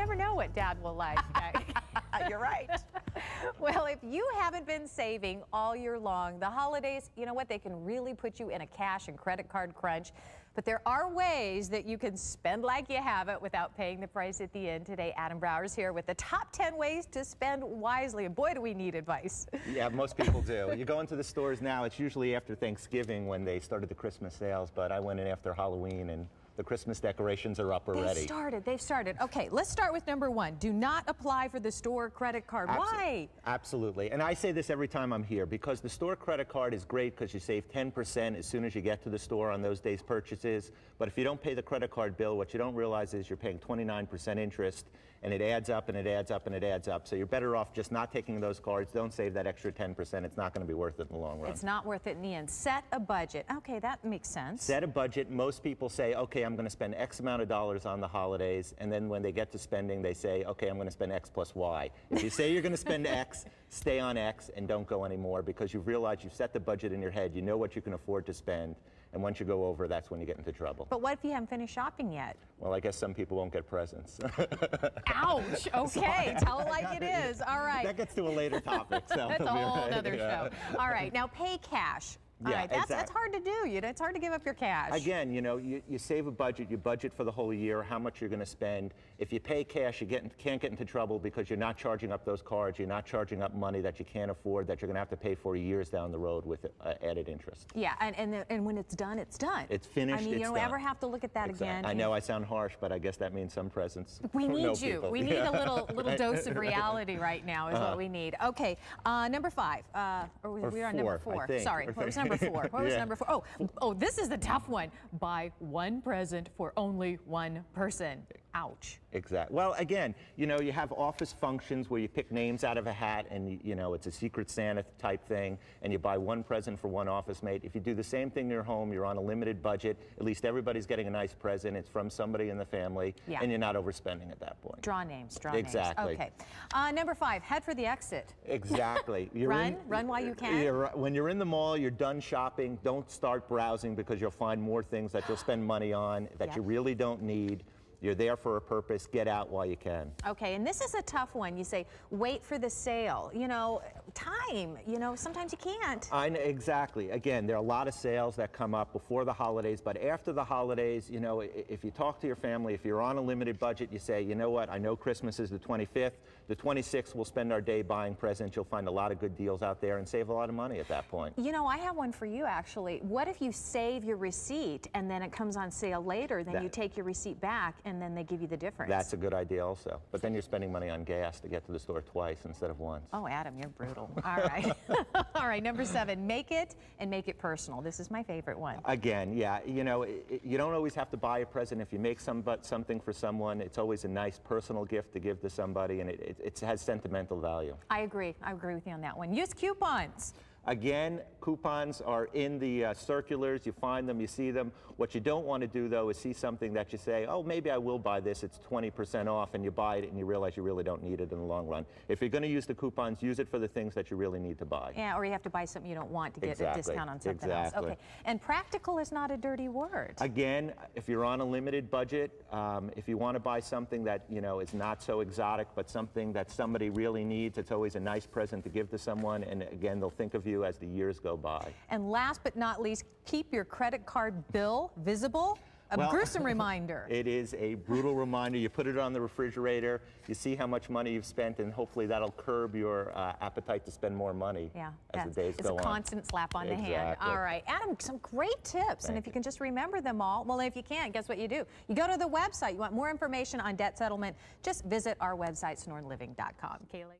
never know what Dad will like. You're right. Well, if you haven't been saving all year long, the holidays, you know what, they can really put you in a cash and credit card crunch. But there are ways that you can spend like you have it without paying the price at the end. Today, Adam Brower's here with the top 10 ways to spend wisely. And boy, do we need advice. Yeah, most people do. You go into the stores now, it's usually after Thanksgiving when they started the Christmas sales, but I went in after Halloween and the Christmas decorations are up already. They've started. Okay, let's start with number one. Do not apply for the store credit card. Why? Absolutely. And I say this every time I'm here because the store credit card is great because you save 10% as soon as you get to the store on those days' purchases. But if you don't pay the credit card bill, what you don't realize is you're paying 29% interest, and it adds up and it adds up and it adds up. So you're better off just not taking those cards. Don't save that extra 10%. It's not going to be worth it in the long run. It's not worth it in the end. Set a budget. Okay, that makes sense. Set a budget. Most people say, okay, I'm going to spend X amount of dollars on the holidays, and then when they get to spending, they say, okay, I'm going to spend X plus Y. If you say you're going to spend X, stay on X and don't go anymore because you've realized you've set the budget in your head. You know what you can afford to spend, and once you go over, that's when you get into trouble. But what if you haven't finished shopping yet? Well, I guess some people won't get presents. Ouch! Okay, tell it like it is. All right. That gets to a later topic. So that's a whole other show. All right, now pay cash. All right, that's hard to do. It's hard to give up your cash. Again, you know, you save a budget, you budget for the whole year, how much you're going to spend. If you pay cash, you can't get into trouble because you're not charging up those cards, you're not charging up money that you can't afford, that you're going to have to pay for years down the road with added interest. Yeah, and when it's done, it's done. It's finished, I mean, you don't ever have to look at that again. I know I sound harsh, but I we means some presents. We need you. We need a little dose of reality right now is what we need. Okay, number 5. Or we are on number 4. Sorry, what was number 4? What was number 4? Oh, this is the tough one. Buy one present for only one person. Ouch. Exactly. Well, again, you know, you have office functions where you pick names out of a hat and, you know, it's a Secret Santa type thing, and you buy one present for one office mate. If you do the same thing in your home, you're on a limited budget, at least everybody's getting a nice present. It's from somebody in the family, and you're not overspending at that point. Draw names. Exactly. Okay. Number 5, head for the exit. Exactly. Run while you can. When you're in the mall, you're done shopping, don't start browsing because you'll find more things that you'll spend money on that you really don't need. You're there for a purpose. Get out while you can. Okay, and this is a tough one. You say, wait for the sale. You know, time. You know, sometimes you can't. I know, exactly. Again, there are a lot of sales that come up before the holidays, but after the holidays, you know, if you talk to your family, if you're on a limited budget, you say, you know what, I know Christmas is the 25th. The 26th, we'll spend our day buying presents. You'll find a lot of good deals out there and save a lot of money at that point. You know, I have one for you, actually. What if you save your receipt and then it comes on sale later, then you take your receipt back and then they give you the difference? That's a good idea also. But then you're spending money on gas to get to the store twice instead of once. Oh, Adam, you're brutal. All right. All right, number 7, make it personal. This is my favorite one. Again, yeah, you know, you don't always have to buy a present. If you make something for someone, it's always a nice personal gift to give to somebody, and it has sentimental value. I agree with you on that one. Use coupons. Again, coupons are in the circulars. You find them, you see them. What you don't want to do, though, is see something that you say, oh, maybe I will buy this. It's 20% off, and you buy it, and you realize you really don't need it in the long run. If you're going to use the coupons, use it for the things that you really need to buy. Yeah, or you have to buy something you don't want to get a discount on something else. Okay. And practical is not a dirty word. Again, if you're on a limited budget, if you want to buy something that, you know, is not so exotic, but something that somebody really needs, it's always a nice present to give to someone, and again, they'll think of you as the years go by. And last but not least, keep your credit card bill visible. A gruesome reminder. It is a brutal reminder. You put it on the refrigerator, you see how much money you've spent, and hopefully that'll curb your appetite to spend more money as the days go on. It's a constant slap on the hand. All right, Adam, some great tips, and if you can just remember them all, well, if you can't, guess what you do? You go to the website. You want more information on debt settlement, just visit our website, sonoranliving.com. Kaylee?